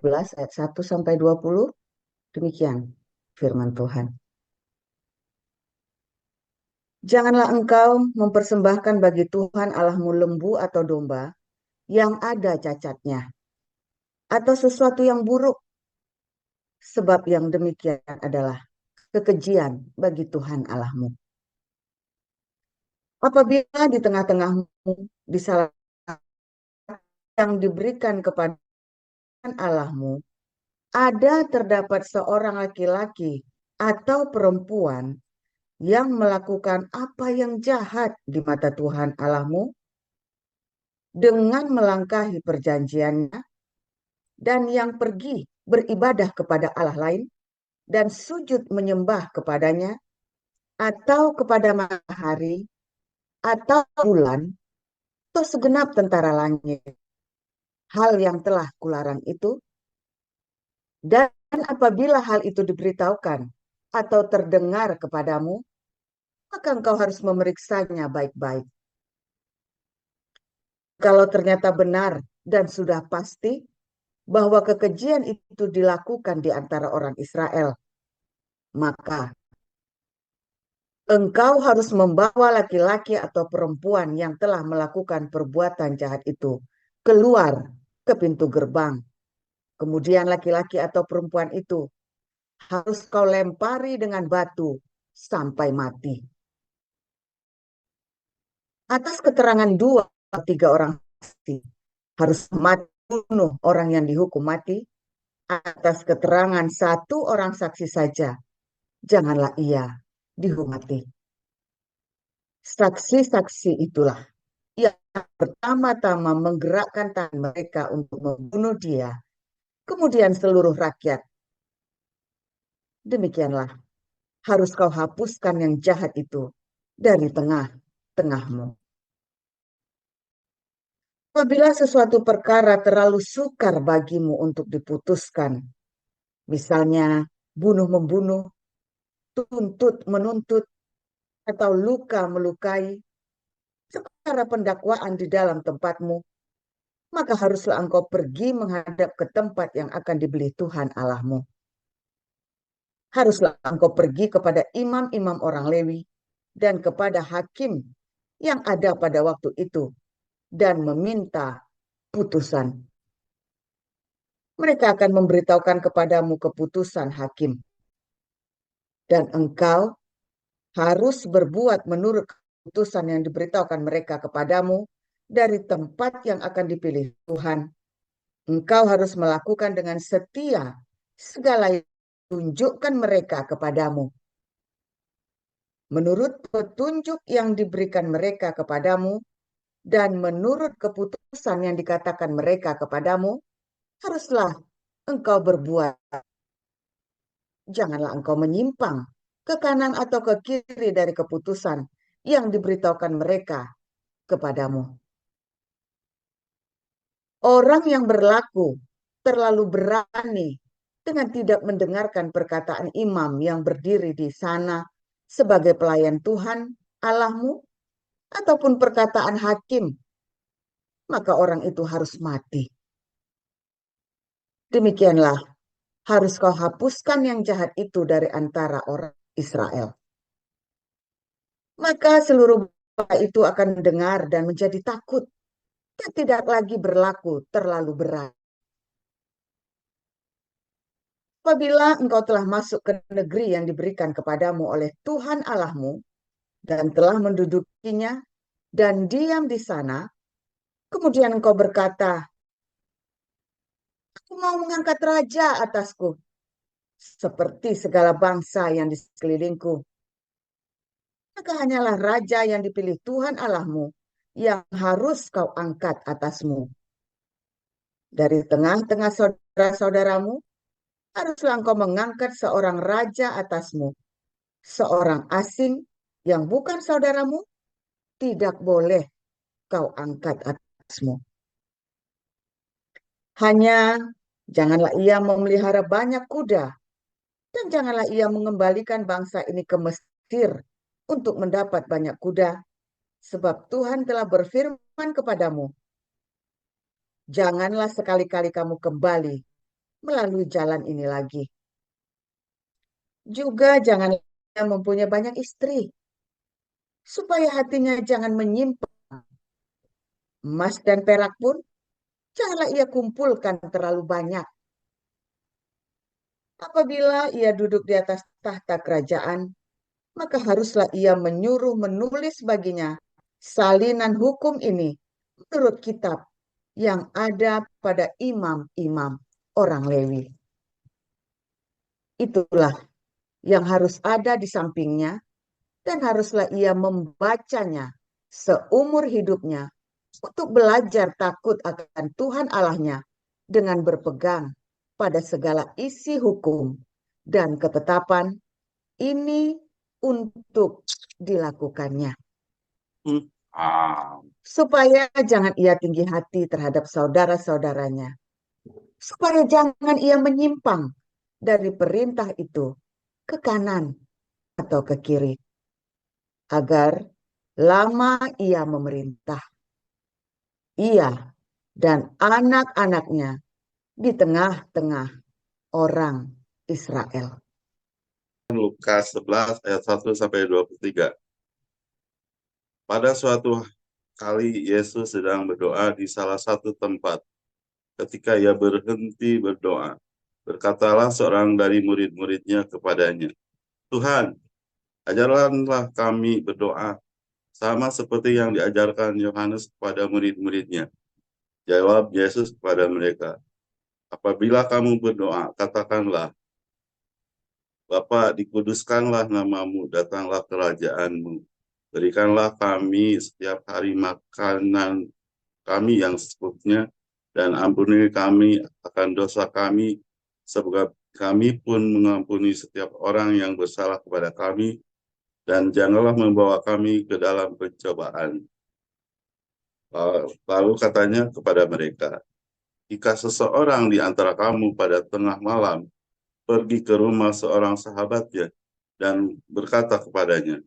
14 ayat 1 sampai 20. Demikian firman Tuhan. Janganlah engkau mempersembahkan bagi Tuhan Allahmu lembu atau domba yang ada cacatnya, atau sesuatu yang buruk, sebab yang demikian adalah kekejian bagi Tuhan Allahmu. Apabila di tengah-tengahmu di salah yang diberikan kepada Allahmu, ada terdapat seorang laki-laki atau perempuan yang melakukan apa yang jahat di mata Tuhan Allahmu dengan melangkahi perjanjiannya, dan yang pergi beribadah kepada Allah lain dan sujud menyembah kepadanya, atau kepada matahari, atau bulan, atau segenap tentara langit, hal yang telah kularang itu. Dan apabila hal itu diberitahukan atau terdengar kepadamu, maka engkau harus memeriksanya baik-baik. Kalau ternyata benar dan sudah pasti bahwa kekejian itu dilakukan di antara orang Israel, maka engkau harus membawa laki-laki atau perempuan yang telah melakukan perbuatan jahat itu keluar ke pintu gerbang. Kemudian laki-laki atau perempuan itu harus kau lempari dengan batu sampai mati. Atas keterangan 2 atau 3 orang saksi, harus mati bunuh orang yang dihukum mati. Atas keterangan 1 orang saksi saja, janganlah ia dihukum mati. Saksi-saksi itulah yang pertama-tama menggerakkan tangan mereka untuk membunuh dia, kemudian seluruh rakyat. Demikianlah harus kau hapuskan yang jahat itu dari tengah-tengahmu. Apabila sesuatu perkara terlalu sukar bagimu untuk diputuskan, misalnya bunuh-membunuh, tuntut-menuntut, atau luka melukai, secara pendakwaan di dalam tempatmu, maka haruslah engkau pergi menghadap ke tempat yang akan dibeli Tuhan Allahmu. Haruslah engkau pergi kepada imam-imam orang Lewi dan kepada hakim yang ada pada waktu itu dan meminta putusan. Mereka akan memberitahukan kepadamu keputusan hakim, dan engkau harus berbuat menurut keputusan yang diberitahukan mereka kepadamu dari tempat yang akan dipilih Tuhan. Engkau harus melakukan dengan setia segala yang tunjukkan mereka kepadamu, menurut petunjuk yang diberikan mereka kepadamu, dan menurut keputusan yang dikatakan mereka kepadamu, haruslah engkau berbuat. Janganlah engkau menyimpang ke kanan atau ke kiri dari keputusan yang diberitahukan mereka kepadamu. Orang yang berlaku terlalu berani dengan tidak mendengarkan perkataan imam yang berdiri di sana sebagai pelayan Tuhan Allahmu, ataupun perkataan hakim, maka orang itu harus mati. Demikianlah harus kau hapuskan yang jahat itu dari antara orang Israel. Maka seluruh bangsa itu akan mendengar dan menjadi takut dan tidak lagi berlaku terlalu berat. Apabila engkau telah masuk ke negeri yang diberikan kepadamu oleh Tuhan Allahmu dan telah mendudukinya dan diam di sana, kemudian engkau berkata, aku mau mengangkat raja atasku, seperti segala bangsa yang di sekelilingku. Maka hanyalah raja yang dipilih Tuhan Allahmu yang harus kau angkat atasmu. Dari tengah-tengah saudara-saudaramu, haruslah engkau mengangkat seorang raja atasmu. Seorang asing yang bukan saudaramu tidak boleh kau angkat atasmu. Hanya janganlah ia memelihara banyak kuda, dan janganlah ia mengembalikan bangsa ini ke Mesir untuk mendapat banyak kuda, sebab Tuhan telah berfirman kepadamu, janganlah sekali-kali kamu kembali melalui jalan ini lagi. Juga jangan mempunyai banyak istri, supaya hatinya jangan menyimpang. Emas dan perak pun janganlah ia kumpulkan terlalu banyak. Apabila ia duduk di atas tahta kerajaan, maka haruslah ia menyuruh menulis baginya salinan hukum ini menurut kitab yang ada pada imam-imam orang Lewi. Itulah yang harus ada di sampingnya dan haruslah ia membacanya seumur hidupnya untuk belajar takut akan Tuhan Allahnya dengan berpegang pada segala isi hukum dan ketetapan ini untuk dilakukannya. Supaya jangan ia tinggi hati terhadap saudara-saudaranya. Supaya jangan ia menyimpang dari perintah itu ke kanan atau ke kiri. Agar lama ia memerintah. Ia dan anak-anaknya di tengah-tengah orang Israel. Lukas 11 ayat 1 sampai 23. Pada suatu kali Yesus sedang berdoa di salah satu tempat. Ketika ia berhenti berdoa, berkatalah seorang dari murid-muridnya kepadanya, "Tuhan, ajarkanlah kami berdoa, sama seperti yang diajarkan Yohanes kepada murid-muridnya." Jawab Yesus kepada mereka, "Apabila kamu berdoa, katakanlah, Bapa, dikuduskanlah namamu, datanglah kerajaanmu. Berikanlah kami setiap hari makanan kami yang secukupnya, dan ampuni kami akan dosa kami, sebab kami pun mengampuni setiap orang yang bersalah kepada kami, dan janganlah membawa kami ke dalam pencobaan." Lalu katanya kepada mereka, "Jika seseorang di antara kamu pada tengah malam pergi ke rumah seorang sahabatnya dan berkata kepadanya,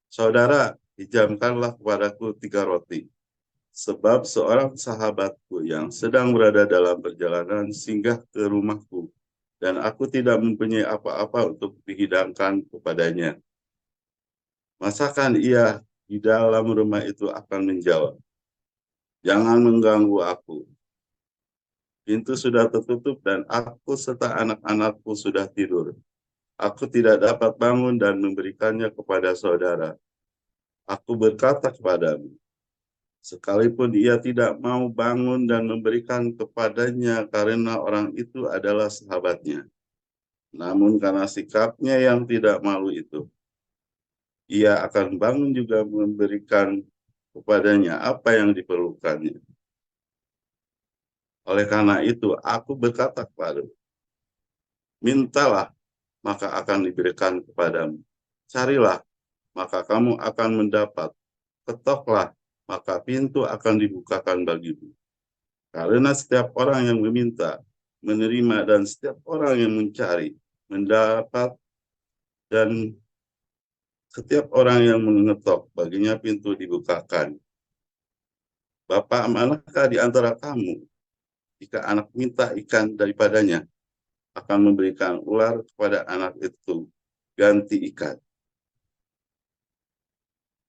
'Saudara, hijamkanlah kepadaku 3 roti, sebab seorang sahabatku yang sedang berada dalam perjalanan singgah ke rumahku, dan aku tidak mempunyai apa-apa untuk dihidangkan kepadanya.' Masakan ia di dalam rumah itu akan menjawab, 'Jangan mengganggu aku. Pintu sudah tertutup dan aku serta anak-anakku sudah tidur. Aku tidak dapat bangun dan memberikannya kepada saudara.' Aku berkata kepadamu, sekalipun ia tidak mau bangun dan memberikan kepadanya karena orang itu adalah sahabatnya, namun karena sikapnya yang tidak malu itu, ia akan bangun juga memberikan kepadanya apa yang diperlukannya. Oleh karena itu, aku berkata kepadamu, mintalah, maka akan diberikan kepadamu. Carilah, maka kamu akan mendapat. Ketoklah, maka pintu akan dibukakan bagimu. Karena setiap orang yang meminta, menerima, dan setiap orang yang mencari, mendapat, dan setiap orang yang mengetok, baginya pintu dibukakan. Bapak manakah di antara kamu, jika anak minta ikan daripadanya, akan memberikan ular kepada anak itu ganti ikan?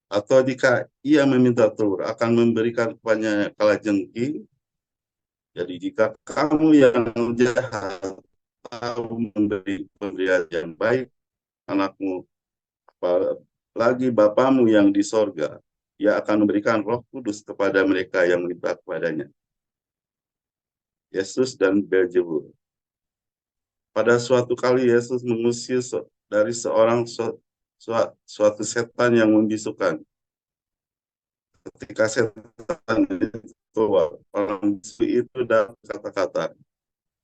Atau jika ia meminta telur, akan memberikan kepadanya kalajengking? Jadi jika kamu yang jahat tahu memberi pemberian yang baik anakmu, apalagi Bapamu yang di sorga, ia akan memberikan Roh Kudus kepada mereka yang minta kepadanya. Yesus dan Beelzebul. Pada suatu kali Yesus mengusir dari suatu setan yang membisukan. Ketika setan itu keluar, orang bisu itu dan kata-kata,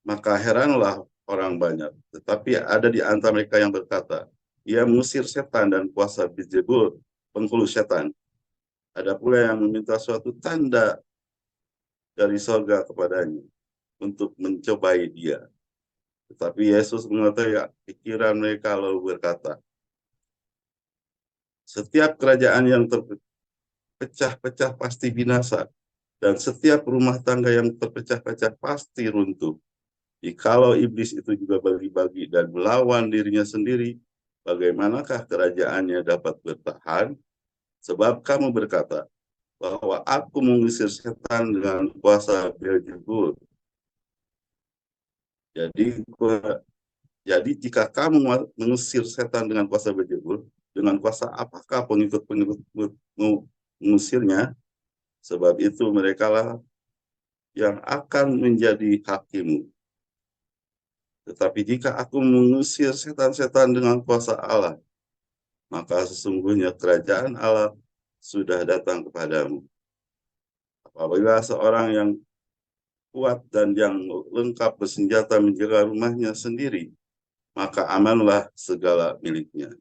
maka heranlah orang banyak. Tetapi ada di antara mereka yang berkata, ia mengusir setan dan kuasa Beelzebul, penghulu setan. Ada pula yang meminta suatu tanda dari sorga kepadanya untuk mencobai dia. Tetapi Yesus mengetahui pikiran mereka lalu berkata, setiap kerajaan yang terpecah-pecah pasti binasa, dan setiap rumah tangga yang terpecah-pecah pasti runtuh. Jikalau iblis itu juga bagi-bagi dan melawan dirinya sendiri, bagaimanakah kerajaannya dapat bertahan? Sebab kamu berkata bahwa aku mengusir setan dengan kuasa Beelzebul. Jadi, jika kamu mengusir setan dengan kuasa Beelzebul, dengan kuasa apakah pengikut-pengikut mengusirnya? Sebab itu merekalah yang akan menjadi hakimu. Tetapi jika aku mengusir setan-setan dengan kuasa Allah, maka sesungguhnya kerajaan Allah sudah datang kepadamu. Apabila seorang yang kuat dan yang lengkap bersenjata menjaga rumahnya sendiri, maka amanlah segala miliknya.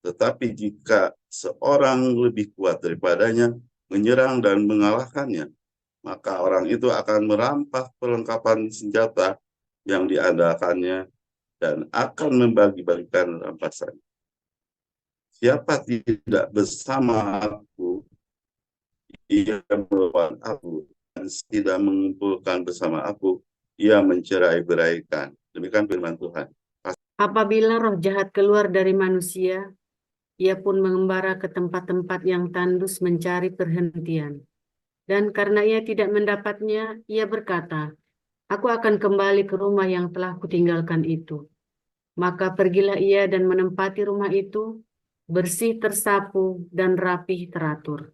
Tetapi jika seorang lebih kuat daripadanya menyerang dan mengalahkannya, maka orang itu akan merampas perlengkapan senjata yang diandalkannya dan akan membagi-bagikan rampasan. Siapa tidak bersama aku, ia melawan aku, dan tidak mengumpulkan bersama aku, ia mencerai-beraikan. Demikian firman Tuhan. Apabila roh jahat keluar dari manusia, ia pun mengembara ke tempat-tempat yang tandus mencari perhentian. Dan karena ia tidak mendapatnya, ia berkata, aku akan kembali ke rumah yang telah kutinggalkan itu. Maka pergilah ia dan menempati rumah itu, bersih tersapu dan rapih teratur.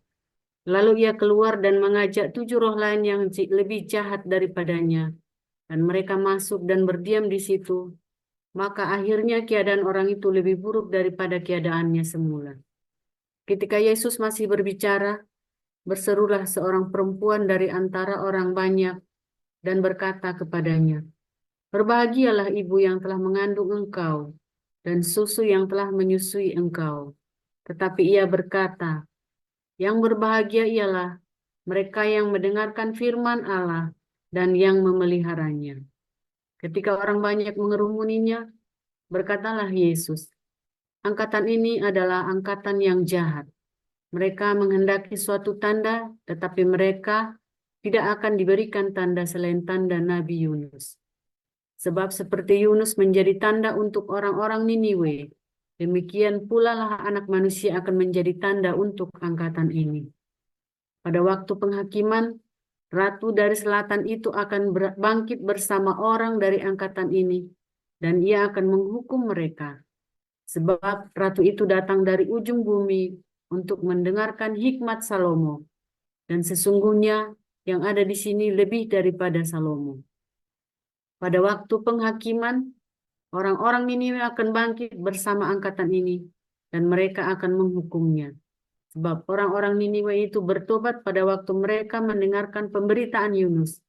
Lalu ia keluar dan mengajak 7 roh lain yang lebih jahat daripadanya. Dan mereka masuk dan berdiam di situ. Maka akhirnya keadaan orang itu lebih buruk daripada keadaannya semula. Ketika Yesus masih berbicara, berserulah seorang perempuan dari antara orang banyak dan berkata kepadanya, berbahagialah ibu yang telah mengandung engkau dan susu yang telah menyusui engkau. Tetapi ia berkata, yang berbahagia ialah mereka yang mendengarkan firman Allah dan yang memeliharanya. Ketika orang banyak mengerumuninya, berkatalah Yesus, angkatan ini adalah angkatan yang jahat. Mereka menghendaki suatu tanda, tetapi mereka tidak akan diberikan tanda selain tanda Nabi Yunus. Sebab seperti Yunus menjadi tanda untuk orang-orang Niniwe, demikian pula lah anak manusia akan menjadi tanda untuk angkatan ini. Pada waktu penghakiman, ratu dari selatan itu akan bangkit bersama orang dari angkatan ini, dan ia akan menghukum mereka. Sebab ratu itu datang dari ujung bumi untuk mendengarkan hikmat Salomo, dan sesungguhnya yang ada di sini lebih daripada Salomo. Pada waktu penghakiman, orang-orang Niniwe akan bangkit bersama angkatan ini, dan mereka akan menghukumnya. Sebab orang-orang Niniwe itu bertobat pada waktu mereka mendengarkan pemberitaan Yunus,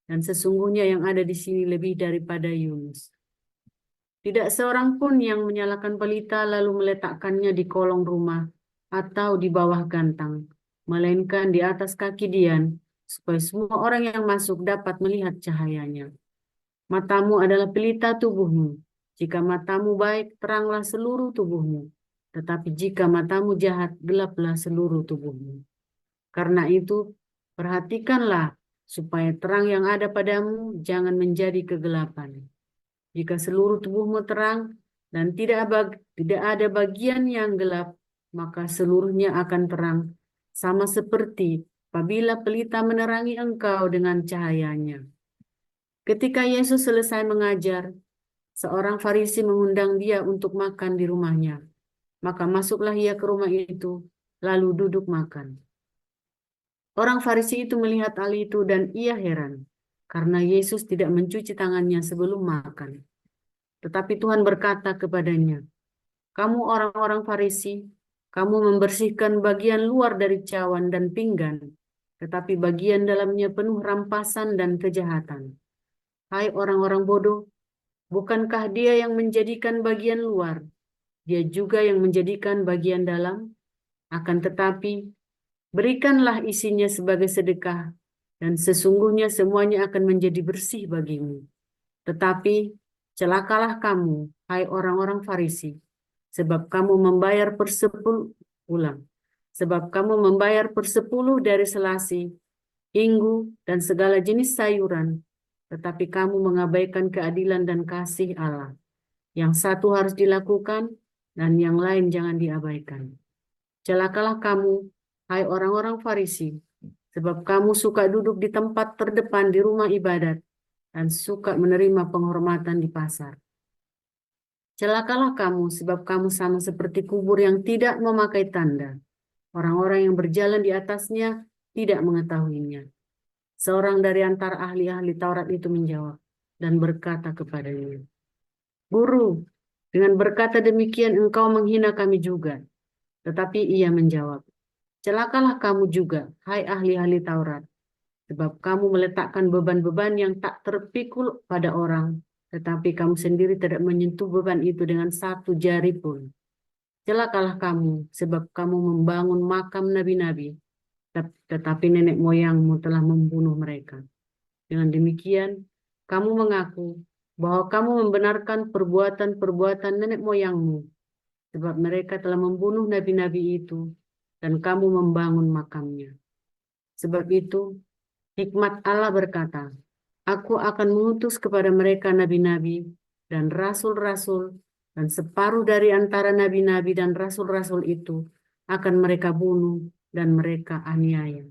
dan sesungguhnya yang ada di sini lebih daripada Yunus. Tidak seorang pun yang menyalakan pelita lalu meletakkannya di kolong rumah atau di bawah gantang, melainkan di atas kaki dian, supaya semua orang yang masuk dapat melihat cahayanya. Matamu adalah pelita tubuhmu. Jika matamu baik, teranglah seluruh tubuhmu. Tetapi jika matamu jahat, gelaplah seluruh tubuhmu. Karena itu, perhatikanlah supaya terang yang ada padamu jangan menjadi kegelapan. Jika seluruh tubuhmu terang dan tidak ada bagian yang gelap, maka seluruhnya akan terang, sama seperti apabila pelita menerangi engkau dengan cahayanya. Ketika Yesus selesai mengajar, seorang Farisi mengundang dia untuk makan di rumahnya. Maka masuklah ia ke rumah itu, lalu duduk makan. Orang Farisi itu melihat hal itu dan ia heran, karena Yesus tidak mencuci tangannya sebelum makan. Tetapi Tuhan berkata kepadanya, kamu orang-orang Farisi, kamu membersihkan bagian luar dari cawan dan pinggan, tetapi bagian dalamnya penuh rampasan dan kejahatan. Hai orang-orang bodoh, bukankah dia yang menjadikan bagian luar? Dia juga yang menjadikan bagian dalam? Akan tetapi, berikanlah isinya sebagai sedekah, dan sesungguhnya semuanya akan menjadi bersih bagimu. Tetapi, celakalah kamu, hai orang-orang Farisi, sebab kamu membayar per 10 dari selasi, inggu, dan segala jenis sayuran, tetapi kamu mengabaikan keadilan dan kasih Allah. Yang satu harus dilakukan, dan yang lain jangan diabaikan. Celakalah kamu, hai orang-orang Farisi, sebab kamu suka duduk di tempat terdepan di rumah ibadat, dan suka menerima penghormatan di pasar. Celakalah kamu, sebab kamu sama seperti kubur yang tidak memakai tanda. Orang-orang yang berjalan di atasnya tidak mengetahuinya. Seorang dari antara ahli-ahli Taurat itu menjawab dan berkata kepadanya, Guru, dengan berkata demikian engkau menghina kami juga. Tetapi ia menjawab, celakalah kamu juga, hai ahli-ahli Taurat, sebab kamu meletakkan beban-beban yang tak terpikul pada orang, tetapi kamu sendiri tidak menyentuh beban itu dengan satu jari pun. Celakalah kamu, sebab kamu membangun makam nabi-nabi, tetapi nenek moyangmu telah membunuh mereka. Dengan demikian, kamu mengaku bahwa kamu membenarkan perbuatan-perbuatan nenek moyangmu, sebab mereka telah membunuh nabi-nabi itu, dan kamu membangun makamnya. Sebab itu, hikmat Allah berkata, Aku akan mengutus kepada mereka nabi-nabi dan rasul-rasul, dan separuh dari antara nabi-nabi dan rasul-rasul itu akan mereka bunuh dan mereka aniaya.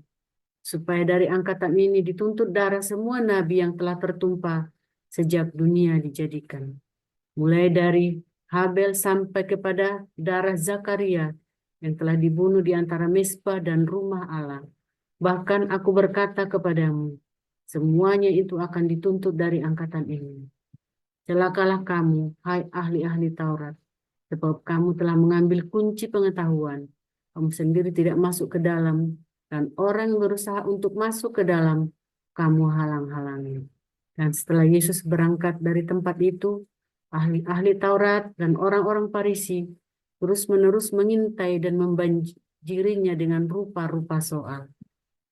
Supaya dari angkatan ini dituntut darah semua nabi yang telah tertumpah sejak dunia dijadikan. Mulai dari Habel sampai kepada darah Zakaria yang telah dibunuh di antara Mezbah dan rumah Allah. Bahkan aku berkata kepadamu, semuanya itu akan dituntut dari angkatan ini. Celakalah kamu, hai ahli-ahli Taurat, sebab kamu telah mengambil kunci pengetahuan. Kamu sendiri tidak masuk ke dalam, dan orang yang berusaha untuk masuk ke dalam, kamu halang-halangi. Dan setelah Yesus berangkat dari tempat itu, ahli-ahli Taurat dan orang-orang Farisi terus-menerus mengintai dan membanjirinya dengan rupa-rupa soal.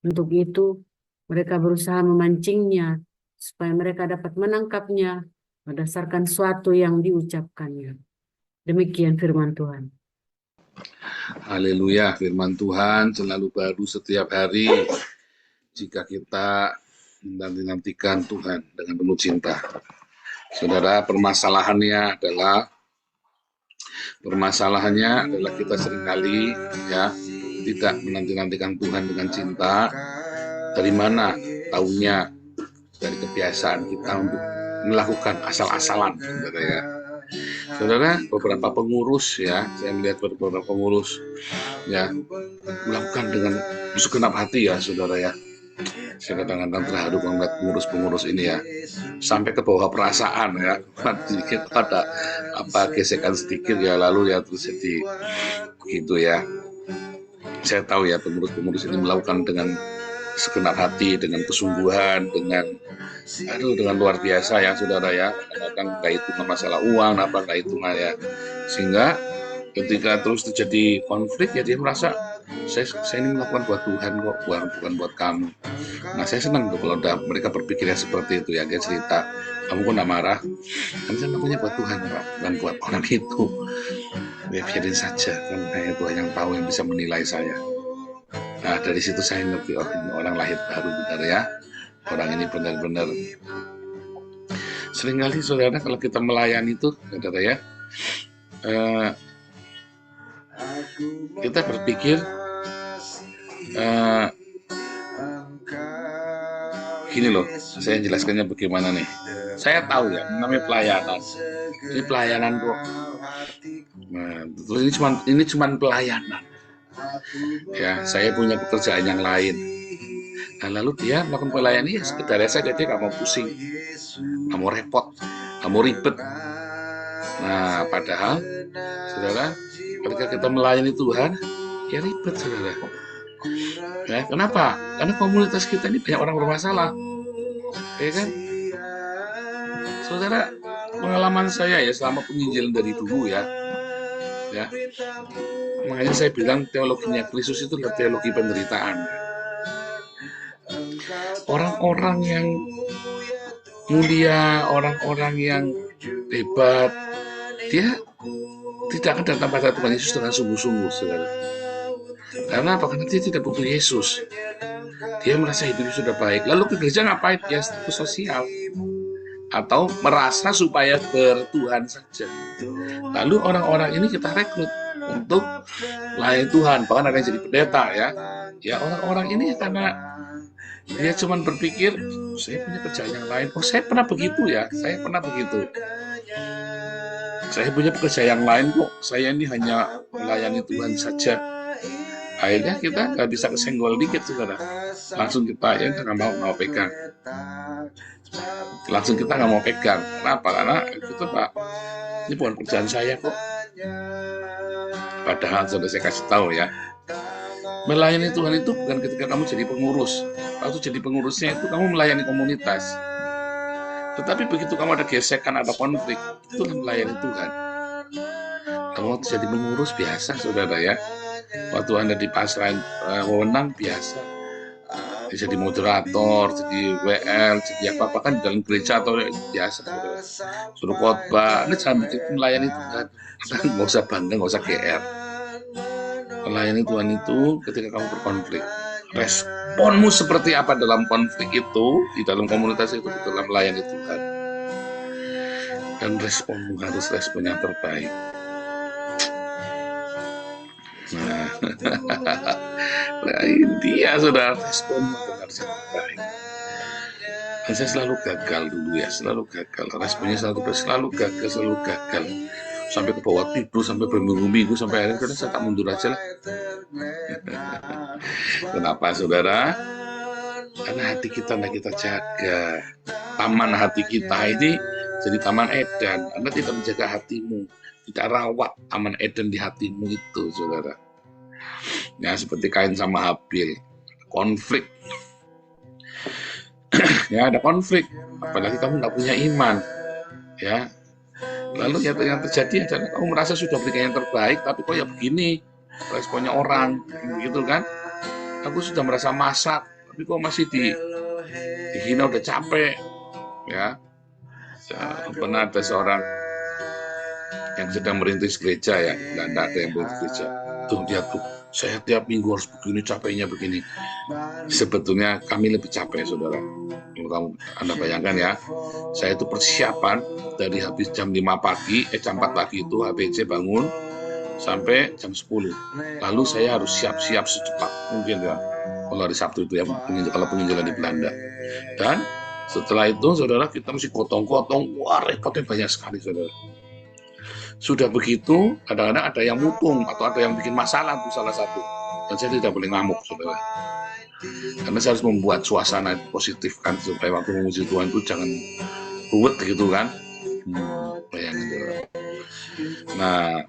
Untuk itu, mereka berusaha memancingnya supaya mereka dapat menangkapnya berdasarkan suatu yang diucapkannya. Demikian firman Tuhan. Haleluya, firman Tuhan selalu baru setiap hari jika kita menanti-nantikan Tuhan dengan penuh cinta. Saudara, permasalahannya adalah kita seringkali ya tidak menanti-nantikan Tuhan dengan cinta. Dari mana taunya? Dari kebiasaan kita untuk melakukan asal-asalan, saudara ya. Saudara, beberapa pengurus ya, saya melihat beberapa pengurus ya melakukan dengan segenap hati ya, saudara ya. Saya kadang-kadang terharu melihat pengurus-pengurus ini ya, sampai ke bawah perasaan ya. Sedikit ada gesekan sedikit ya, lalu ya terus jadi begitu ya. Saya tahu ya pengurus-pengurus ini melakukan dengan segenap hati, dengan kesungguhan, dengan luar biasa ya, saudara ya. Kadang-kadang nggak hitungan masalah uang, nggak hitungan ya. Sehingga ketika terus terjadi konflik ya dia merasa saya ini melakukan buat Tuhan kok, bukan buat kamu. Nah, saya senang tuh kalau mereka berpikirnya seperti itu ya. Dia cerita, kamu kok nggak marah? Kan saya melakukannya buat Tuhan, Pak, bukan buat orang itu. Ya biarin saja, kan hanya Tuhan yang tahu, yang bisa menilai saya. Nah, dari situ saya ngerti, oh ini orang lahir baru, benar ya. Orang ini benar-benar. Seringkali saudara kalau kita melayani itu, saudara ya, kita berpikir gini loh, saya jelaskannya bagaimana nih. Saya tahu ya, namanya pelayanan. Ini pelayanan kok. Nah, ini cuma pelayanan. Ya, saya punya pekerjaan yang lain. Nah, lalu dia melakukan pelayanan ya sekedar saja, dia nggak mau pusing, nggak mau repot, nggak mau ribet. Nah, padahal, saudara, ketika kita melayani Tuhan, ya ribet, saudara. Ya, kenapa? Karena komunitas kita ini banyak orang bermasalah, ya kan? Saudara, pengalaman saya ya selama penginjilan dari dulu ya, makanya saya bilang teologinya Kristus itu adalah teologi penderitaan. Orang-orang yang mulia, orang-orang yang hebat, dia tidak akan datang pada Tuhan Yesus dengan sungguh-sungguh, saudara. Karena apa? Karena dia tidak butuh Yesus. dia merasa hidupnya sudah baik. Lalu ke gereja ngapain? Ya status sosial. Atau merasa supaya bertuhan saja. Lalu orang-orang ini kita rekrut untuk melayani Tuhan. Bahkan ada yang jadi pendeta ya. Ya orang-orang ini karena dia cuma berpikir, saya punya kerjaan yang lain. Oh saya pernah begitu ya, saya pernah begitu. Saya punya pekerjaan yang lain kok. Saya ini hanya melayani Tuhan saja. Akhirnya kita nggak bisa kesenggol dikit, saudara. Langsung kita ya nggak mau pegang. Langsung kita nggak mau pegang. Kenapa? Karena itu Pak, ini bukan kerjaan saya kok. Padahal sudah saya kasih tahu ya, melayani Tuhan itu bukan ketika kamu jadi pengurus. Waktu jadi pengurusnya itu kamu melayani komunitas. Tetapi begitu kamu ada gesekan, ada konflik, itulah melayani Tuhan. Kamu waktu jadi pengurus biasa, saudara ya. Waktu Anda dipasrahin wewenang biasa. Jadi moderator, jadi WL, jadi apa-apa kan di dalam gereja atau biasa, saudara. Suruh khotbah, Anda jangan begitu melayani Tuhan. Nggak usah bangga, nggak usah GR. Melayani Tuhan itu ketika kamu berkonflik. Responmu seperti apa dalam konflik itu, di dalam komunitas itu, dalam melayani Tuhan. Dan responmu harus respon yang terbaik. Nah ini dia, saudara, responmu harus yang terbaik. Dan saya selalu gagal dulu ya, selalu gagal. Responnya selalu gagal. Sampai ke bawah tidur, sampai berminggu-minggu, sampai akhirnya saya tak mundur aja lah. Kenapa, saudara? Karena hati kita tidak kita jaga. Taman hati kita ini jadi taman Eden. Anda tidak menjaga hatimu, tidak rawat taman Eden di hatimu itu, saudara. Ya, seperti Kain sama Habil, konflik. Ya, ada konflik. Apalagi kamu nggak punya iman, ya. Lalu yang terjadi adalah kamu merasa sudah berikan yang terbaik, tapi kok ya begini responnya orang, begitu kan? Aku sudah merasa masak, tapi kok masih dihina, udah capek, ya. Pernah ada seorang yang sedang merintis gereja ya, nggak ada yang merintis gereja. Tuh dia tuh, saya tiap minggu harus begini, capeknya begini. Sebetulnya kami lebih capek, saudara. Kalau Anda bayangkan ya, saya itu persiapan dari habis jam 5 pagi, jam 4 pagi itu HBC bangun sampai jam 10. Lalu saya harus siap-siap secepat mungkin ya. Kalau hari Sabtu itu ya, kalau penginjilan di Belanda. Dan setelah itu, saudara, kita mesti gotong-gotong. Wah, repotnya banyak sekali, saudara. Sudah begitu, kadang-kadang ada yang mutung atau ada yang bikin masalah itu salah satu. Dan saya tidak boleh ngamuk, saudara. Karena saya harus membuat suasana positif kan, supaya waktu memuji Tuhan itu jangan ruwet gitu kan. Bayangin, saudara. Nah,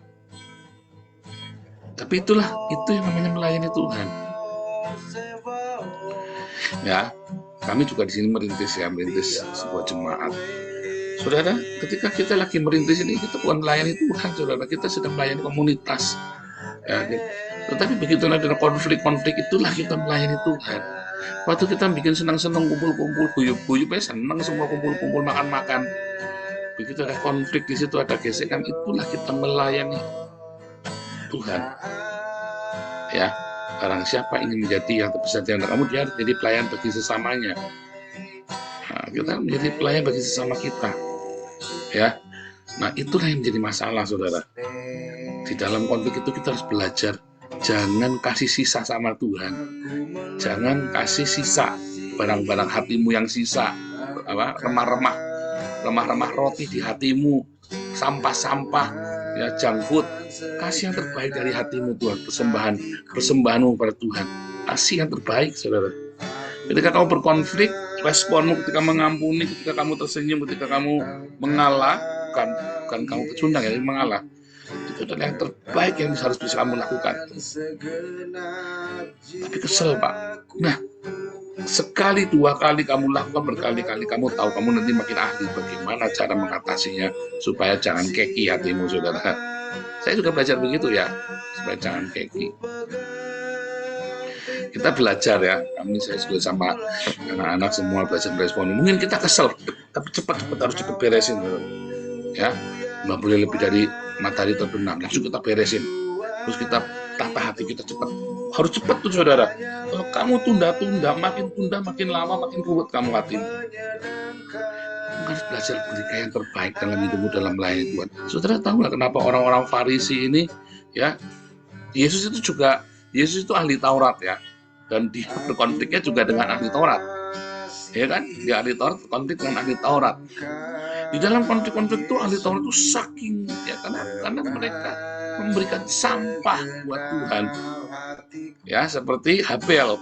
tapi itu yang namanya melayani Tuhan. Ya, kami juga di sini merintis sebuah jemaat. Saudara, ketika kita lagi merintis ini, kita bukan melayani Tuhan, saudara. Kita sedang melayani komunitas. Ya, tetapi begitu ada konflik-konflik, itulah kita melayani Tuhan. Waktu kita bikin senang-senang, kumpul-kumpul, guyup-guyup, senang semua kumpul-kumpul, makan-makan. Begitu ada konflik di situ, ada gesekan, itulah kita melayani Tuhan. Ya, barang siapa ingin menjadi yang terbesar di antara kamu, dia harus menjadi pelayan bagi sesamanya. Nah, kita menjadi pelayan bagi sesama kita. Ya, nah itulah yang menjadi masalah, saudara. Di dalam konflik itu kita harus belajar, jangan kasih sisa sama Tuhan. Jangan kasih sisa barang-barang hatimu yang sisa, remah-remah roti di hatimu, sampah-sampah, ya junk food. Kasih yang terbaik dari hatimu, Tuhan. Persembahanmu pada Tuhan. Kasih yang terbaik, saudara. Ketika kamu berkonflik, responmu ketika mengampuni, ketika kamu tersenyum, ketika kamu mengalah, bukan kamu pecundang ya, mengalah. Itu adalah yang terbaik yang harus bisa kamu lakukan. Tapi kesel, Pak. Nah, sekali, dua kali kamu lakukan, berkali-kali kamu tahu, kamu nanti makin ahli bagaimana cara mengatasinya supaya jangan keki hatimu, saudara. Saya juga belajar begitu ya, supaya jangan keki. Kita belajar ya, saya juga sama anak-anak semua belajar merespon. Mungkin kita kesel, tapi cepat-cepat harus cepat beresin, ya. Nggak boleh lebih dari matahari terbenam, langsung kita beresin. Terus kita tata hati kita cepat. Harus cepat tuh saudara. Kalau kamu tunda-tunda, makin lama makin ruwet kamu hatimu. Kamu harus belajar berikan yang terbaik dalam hidupmu, dalam melayani Tuhan. Saudara tahu nggak kenapa orang-orang Farisi ini, ya, Yesus itu ahli Taurat ya, dan dia berkonfliknya juga dengan ahli Taurat, ya kan? Dia ahli Taurat konflik dengan ahli Taurat. Di dalam konflik-konflik itu ahli Taurat itu saking, ya, karena mereka memberikan sampah buat Tuhan, ya, seperti Habel.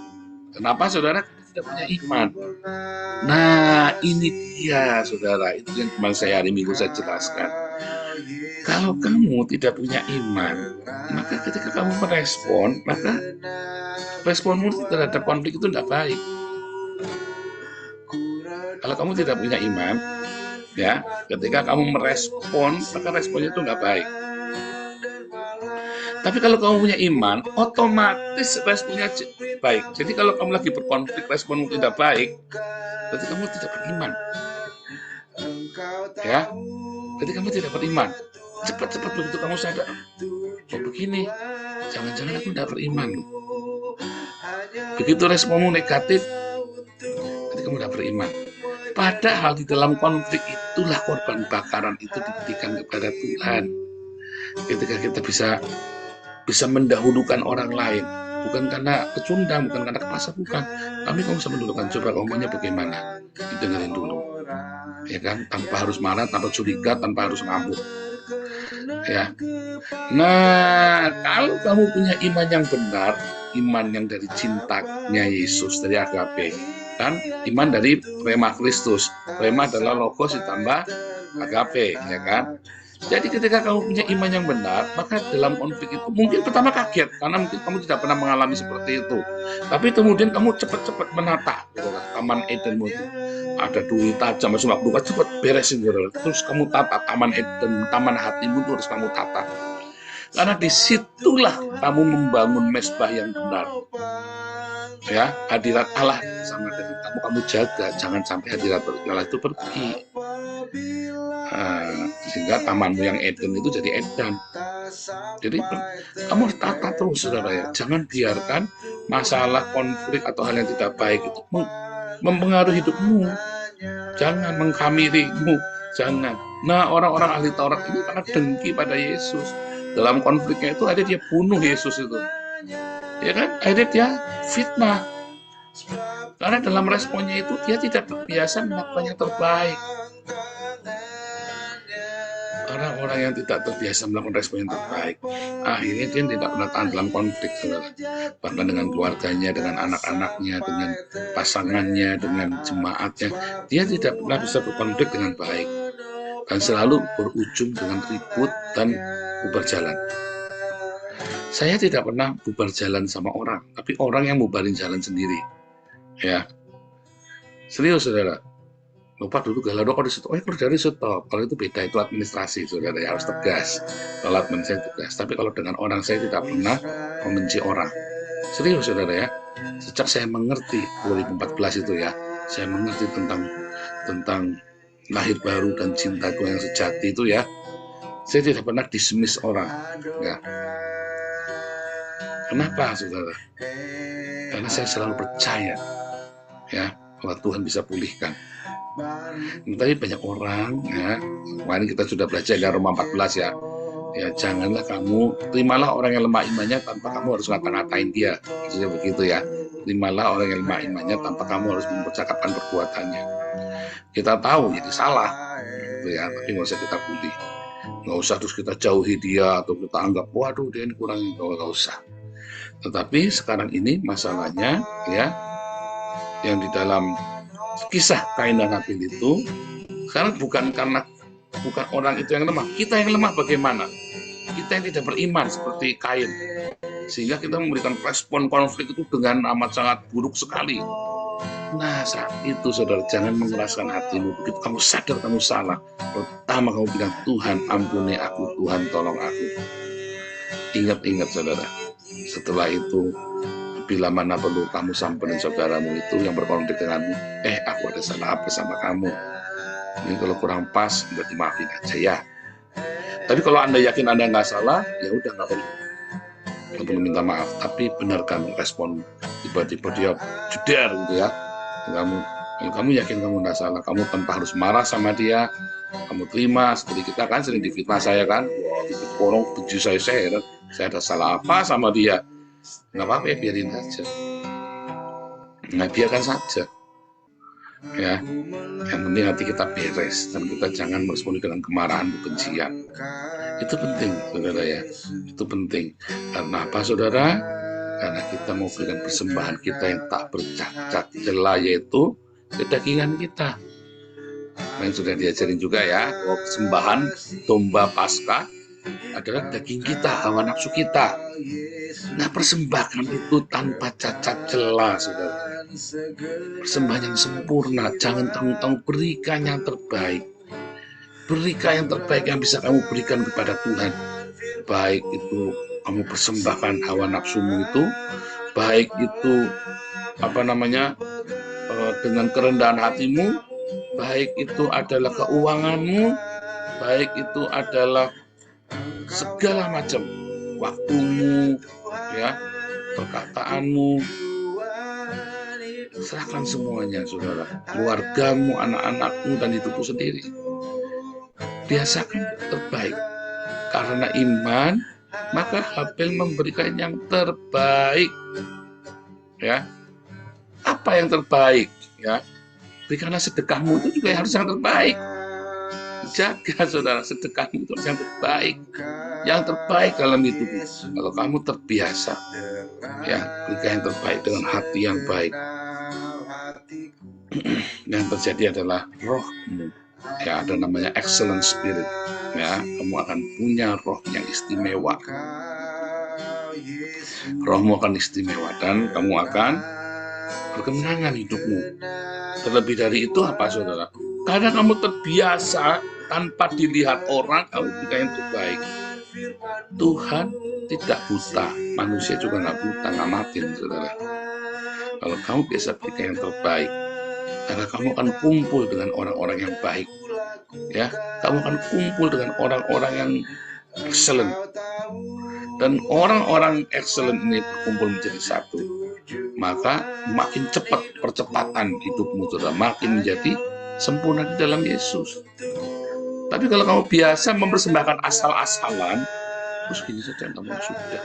Kenapa saudara tidak punya iman? Nah, ini dia saudara, itu yang kemarin saya hari Minggu saya jelaskan. Kalau kamu tidak punya iman, maka ketika kamu merespon, maka responmu terhadap konflik itu tidak baik. Kalau kamu tidak punya iman, ya, ketika kamu merespon, maka responnya itu nggak baik. Tapi kalau kamu punya iman, otomatis responnya baik. Jadi kalau kamu lagi berkonflik, responmu tidak baik, berarti kamu tidak beriman. Ya, berarti kamu tidak beriman. Cepat-cepat begitu kamu sadar, oh begini, jangan-jangan aku tidak beriman. Begitu responmu negatif, berarti kamu tidak beriman. Padahal di dalam konflik itulah korban bakaran itu diberikan kepada Tuhan. Ketika kita bisa mendahulukan orang lain, bukan karena pecundang, bukan karena kepaksa, bukan. Tapi kamu bisa mendahulukan. Coba kamu maunya bagaimana? Didengarin dulu, ya kan? Tanpa harus marah, tanpa curiga, tanpa harus ngamuk. Ya. Nah, kalau kamu punya iman yang benar, iman yang dari cintanya Yesus, dari agape, dan iman dari rema Kristus. Rema adalah logos ditambah agape, ya kan? Jadi ketika kamu punya iman yang benar, maka dalam konflik itu mungkin pertama kaget, karena mungkin kamu tidak pernah mengalami seperti itu. Tapi kemudian kamu cepat-cepat menata, gitu, taman Edenmu itu. Ada duri tajam, semua luka, cepat beresin, gitu. Terus kamu tata taman Eden, taman hatimu itu harus kamu tata. Karena disitulah kamu membangun mezbah yang benar. Ya, hadirat Allah sama dengan kamu jaga, jangan sampai hadirat Allah itu pergi. Sehingga tamanmu yang Eden itu jadi edan. Jadi kamu harus tata terus saudara ya. Jangan biarkan masalah, konflik atau hal yang tidak baik itu mempengaruhi hidupmu. Jangan mengkhamirimu. Jangan. Nah, orang-orang ahli Taurat ini karena dengki pada Yesus. Dalam konfliknya itu akhirnya dia bunuh Yesus itu. Ya kan? Akhirnya dia fitnah. Karena dalam responnya itu dia tidak terbiasa melakukan yang terbaik. Orang-orang yang tidak terbiasa melakukan respon yang terbaik, akhirnya dia tidak pernah tahan dalam konflik, saudara. Bahkan dengan keluarganya, dengan anak-anaknya, dengan pasangannya, dengan jemaatnya, dia tidak pernah bisa berkonflik dengan baik. Dan selalu berujung dengan ribut dan bubar jalan. Saya tidak pernah bubar jalan sama orang, tapi orang yang bubarin jalan sendiri. Ya, serius saudara. Lupa dulu galau kok di stop. Kalau dari stop, kalau itu beda, itu administrasi, saudara ya, harus tegas. Kalau administrasi tegas, tapi kalau dengan orang saya tidak pernah membenci orang. Serius saudara ya. Sejak saya mengerti 2014 itu ya, saya mengerti tentang lahir baru dan cintaku yang sejati itu ya, saya tidak pernah dismiss orang. Ya. Kenapa saudara? Karena saya selalu percaya ya bahwa Tuhan bisa pulihkan. Tapi banyak orang ya, kemarin kita sudah belajar dari Roma 14 ya. Ya janganlah kamu, terimalah orang yang lemah imannya tanpa kamu harus ngata-ngatain dia. Maksudnya begitu ya. Terimalah orang yang lemah imannya tanpa kamu harus mempercakapkan perbuatannya. Kita tahu jadi salah gitu ya, tapi nggak usah kita bully. Nggak usah terus kita jauhi dia atau kita anggap waduh dia ini kurang, nggak usah. Tetapi sekarang ini masalahnya ya, yang di dalam kisah Kain dan Habil itu sekarang bukan orang itu yang lemah, kita yang lemah. Bagaimana? Kita yang tidak beriman seperti Kain, sehingga kita memberikan respon konflik itu dengan amat sangat buruk sekali. Nah saat itu saudara, jangan mengeraskan hatimu. Begitu kamu sadar kamu salah, pertama kamu bilang, Tuhan ampuni aku, Tuhan tolong aku. Ingat saudara, setelah itu bila mana perlu kamu samperin saudaramu itu yang berkonflik denganmu, aku ada salah apa sama kamu, ini kalau kurang pas berarti maafin aja ya. Tapi kalau Anda yakin Anda nggak salah, ya udah nggak perlu. untuk meminta maaf, tapi benarkan respon. Tiba-tiba dia jeder gitu ya. Kamu yakin kamu tidak salah, kamu tanpa harus marah sama dia, kamu terima. Seperti kita kan sering difitnah saya kan, orang benci saya heran, saya ada salah apa sama dia? Nggak apa-apa ya, biarin saja. Nah, biarkan saja. Ya, yang penting hati kita beres dan kita jangan meresponi dengan kemarahan, kebencian. Itu penting, saudara ya. Itu penting. Karena apa, saudara? Karena kita mau berikan persembahan kita yang tak bercacat celah, yaitu kedagingan kita. Yang sudah diajarin juga ya, bahwa persembahan domba Paskah adalah daging kita, hawa nafsu kita. Nah, persembahkan itu tanpa cacat celah, saudara. Persembahan yang sempurna, jangan tanggung-tanggung, berikan yang terbaik. Berikan yang terbaik yang bisa kamu berikan kepada Tuhan. Baik itu kamu persembahkan hawa nafsumu itu, baik itu dengan kerendahan hatimu, baik itu adalah keuanganmu, baik itu adalah segala macam waktumu, ya, perkataanmu. Serahkan semuanya, saudara. Keluargamu, anak-anakmu, dan hidupmu sendiri. Biasakan terbaik. Karena iman, maka Habel memberikan yang terbaik. Ya, apa yang terbaik? Ya, berikanlah sedekahmu itu juga harus yang terbaik. Jaga, saudara, sedekahmu itu yang terbaik. Yang terbaik dalam hidupmu. Kalau kamu terbiasa, ya, berikan yang terbaik dengan hati yang baik. Yang terjadi adalah rohmu, ya, ada namanya excellent spirit, ya, kamu akan punya roh yang istimewa. Rohmu akan istimewa dan kamu akan berkemenangan hidupmu. Terlebih dari itu apa, saudara? Karena kamu terbiasa tanpa dilihat orang, kamu berikan yang terbaik. Tuhan tidak buta, manusia juga nggak buta, nggak matin, saudara. Kalau kamu biasa berikan yang terbaik, karena kamu akan kumpul dengan orang-orang yang baik, ya, kamu akan kumpul dengan orang-orang yang excellent, dan orang-orang excellent ini berkumpul menjadi satu, maka makin cepat percepatan hidupmu, saudara, makin menjadi sempurna di dalam Yesus. Tapi kalau kamu biasa mempersembahkan asal-asalan, terus gini saja, kamu sudah.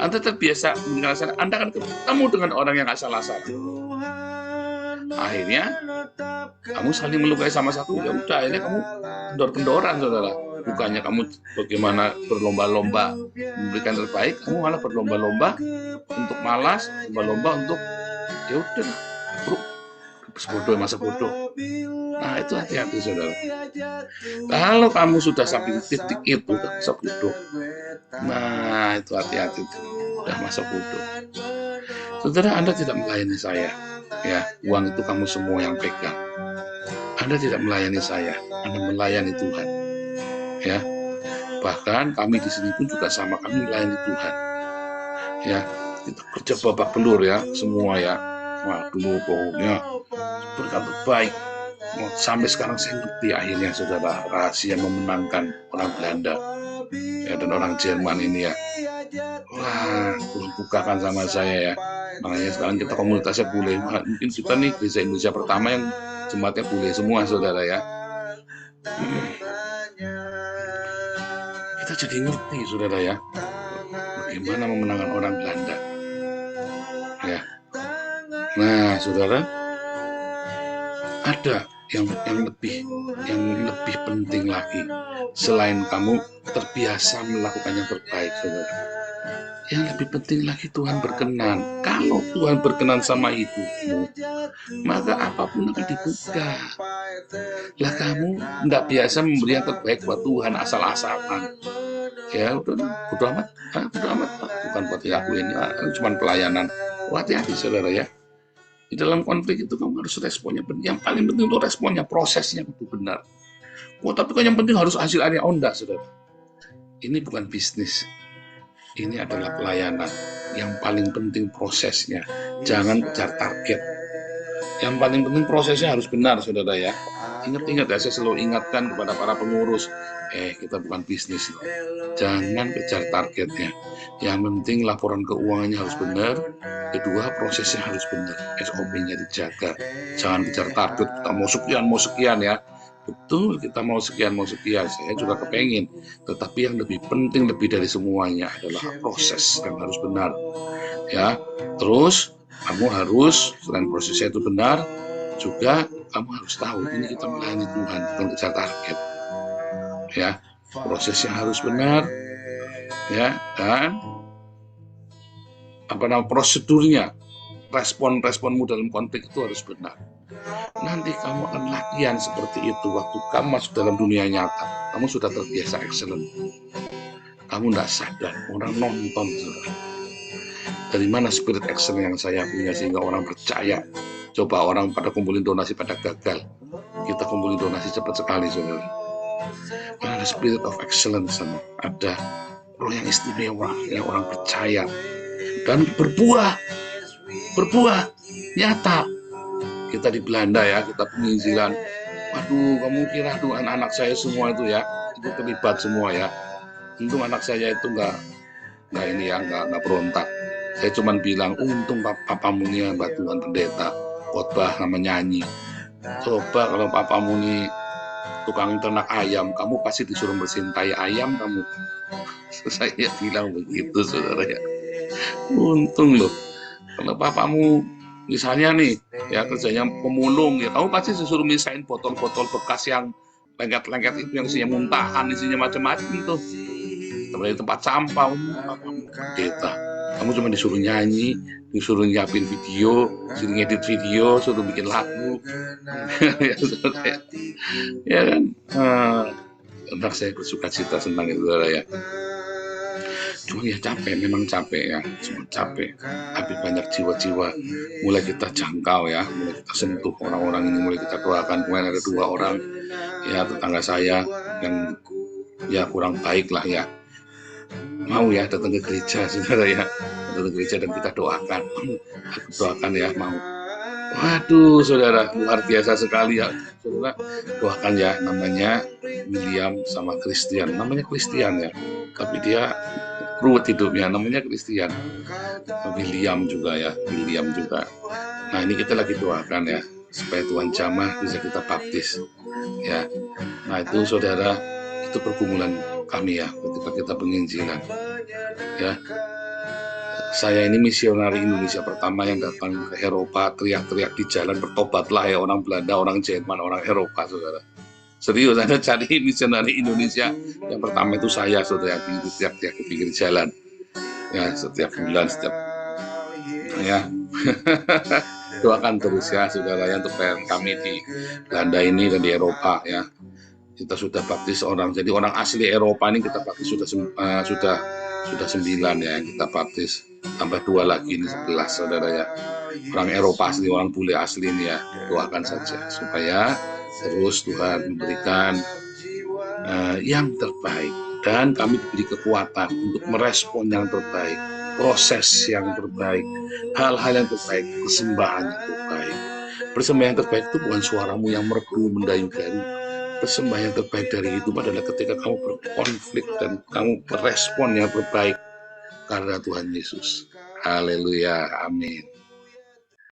Anda terbiasa menjelaskan, Anda akan ketemu dengan orang yang asal-asalan. Akhirnya kamu saling melukai sama satu, ya udah, akhirnya kamu kendor-kendoran, saudara. Bukannya kamu bagaimana berlomba-lomba memberikan terbaik, kamu malah berlomba-lomba untuk malas, berlomba untuk ya udah, sebodoh masa bodoh. Nah, itu hati-hati, saudara. Kalau kamu sudah sampai titik itu, udah masa bodoh. Nah, itu hati-hati, udah masa bodoh. Saudara, Anda tidak melayani saya. Ya, uang itu kamu semua yang pegang. Anda tidak melayani saya, Anda melayani Tuhan. Ya, bahkan kami di sini pun juga sama, kami melayani Tuhan. Ya, kita kerja babak belur ya, semua ya. Waduh, pokoknya berkat terbaik. Sampai sekarang saya ngerti akhirnya, saudara, rahasia memenangkan orang Belanda, ya, dan orang Jerman ini ya. Wah, Tuhan bukakan sama saya ya. Makanya sekarang kita komunitasnya bule. Mungkin kita nih gereja Indonesia pertama yang jemaatnya bule semua, saudara ya. Kita jadi ngerti, saudara ya, bagaimana memenangkan orang Belanda. Ya. Nah, saudara, ada yang lebih penting lagi selain kamu terbiasa melakukan yang terbaik, saudara. Yang lebih penting lagi, Tuhan berkenan. Kalau Tuhan berkenan sama hidupmu, maka apapun akan dibuka. Lah, kamu tidak biasa memberi yang terbaik buat Tuhan asal-asalan. Ya udah, bodo amat, bukan buat aku ini, cuma pelayanan. Hati-hati, saudara ya. Di dalam konflik itu kamu harus responnya benar. Yang paling penting itu responnya, prosesnya itu benar. Tapi kan yang penting harus hasil akhirnya enggak, saudara. Ini bukan bisnis. Ini adalah pelayanan. Yang paling penting prosesnya. Jangan kejar target. Yang paling penting prosesnya harus benar, saudara ya. Ingat-ingat ya, saya selalu ingatkan kepada para pengurus, kita bukan bisnis loh. Jangan kejar targetnya. Yang penting laporan keuangannya harus benar. Kedua, prosesnya harus benar. SOP-nya dijaga. Jangan kejar target, kita mau sekian ya. Betul, kita mau sekian. Saya juga kepengen. Tetapi yang lebih penting, lebih dari semuanya adalah proses yang harus benar. Ya, terus kamu harus, selain prosesnya itu benar, juga kamu harus tahu ini kita melayani Tuhan, bukan kejar target. Ya, prosesnya harus benar, ya, dan prosedurnya, respon-responmu dalam konflik itu harus benar. Nanti kamu akan latihan seperti itu waktu kamu masuk dalam dunia nyata. Kamu sudah terbiasa excellent. Kamu tidak sadar, orang nonton, saudara. Dari mana spirit excellent yang saya punya sehingga orang percaya? Coba orang pada kumpulin donasi pada gagal. Kita kumpulin donasi cepat sekali, saudara. Ada spirit of excellence, ada roh yang istimewa yang orang percaya dan berbuah nyata. Kita di Belanda ya, kita penginjilan. Waduh, kamu kira tuh anak-anak saya semua itu ya, itu terlibat semua ya. Untung anak saya itu nggak berontak. Saya cuma bilang, untung papamu nih Tuhan pendeta, khotbah sama nyanyi. Coba kalau papamu nih tukang ternak ayam, kamu pasti disuruh bersihin tai ayam kamu. Saya bilang begitu, saudara ya. Untung loh, kalau papamu misalnya nih, ya kerjanya pemulung, ya kamu pasti disuruh misahin botol-botol bekas yang lengket-lengket itu, yang isinya muntahan, isinya macam-macam tuh. Seperti tempat sampah, papamu pendeta. Kamu cuma disuruh nyanyi, disuruh nyiapin video, disuruh ngedit video, suruh bikin lagu. Ya kan? Anak saya bersuka cita senang itu, saudara ya. Cuma ya capek, memang capek ya, cuma capek. Tapi banyak jiwa-jiwa mulai kita jangkau ya, mulai kita sentuh orang-orang ini, mulai kita doakan. Kemarin ada 2 orang ya tetangga saya yang ya kurang baik lah ya, mau ya datang ke gereja, saudara ya, datang ke gereja dan kita doakan. Aku doakan ya, mau. Waduh, saudara, luar biasa sekali ya, saudara. Doakan ya, namanya William sama Christian, namanya Christian ya, tapi dia ruwet hidupnya, namanya Christian. William juga. Nah, ini kita lagi doakan ya, supaya Tuhan jamah bisa kita baptis ya. Nah, itu saudara, itu pergumulan kami ya, ketika kita penginjilan ya. Saya ini misionari Indonesia pertama yang datang ke Eropa, teriak-teriak di jalan, bertobatlah ya orang Belanda, orang Jerman, orang Eropa, saudara. Serius, Anda cari misionari Indonesia yang pertama itu saya, saudara, yang teriak-teriak di pinggir jalan ya, setiap bulan, ya. Doakan terus ya, saudara ya, untuk kami di Belanda ini dan di Eropa ya. Kita sudah baptis orang, jadi orang asli Eropa ini kita baptis sudah 9 ya, kita baptis, tambah 2 lagi ini 11, saudara ya. Orang Eropa asli, orang bule asli ini ya. Doakan saja supaya terus Tuhan memberikan yang terbaik, dan kami diberi kekuatan untuk merespon yang terbaik, proses yang terbaik, hal-hal yang terbaik, persembahan yang terbaik. Persembahan yang terbaik itu bukan suaramu yang merdu mendayu-dayu. Persembahan yang terbaik dari itu adalah ketika kamu berkonflik dan kamu merespon yang terbaik karena Tuhan Yesus. Haleluya, amin.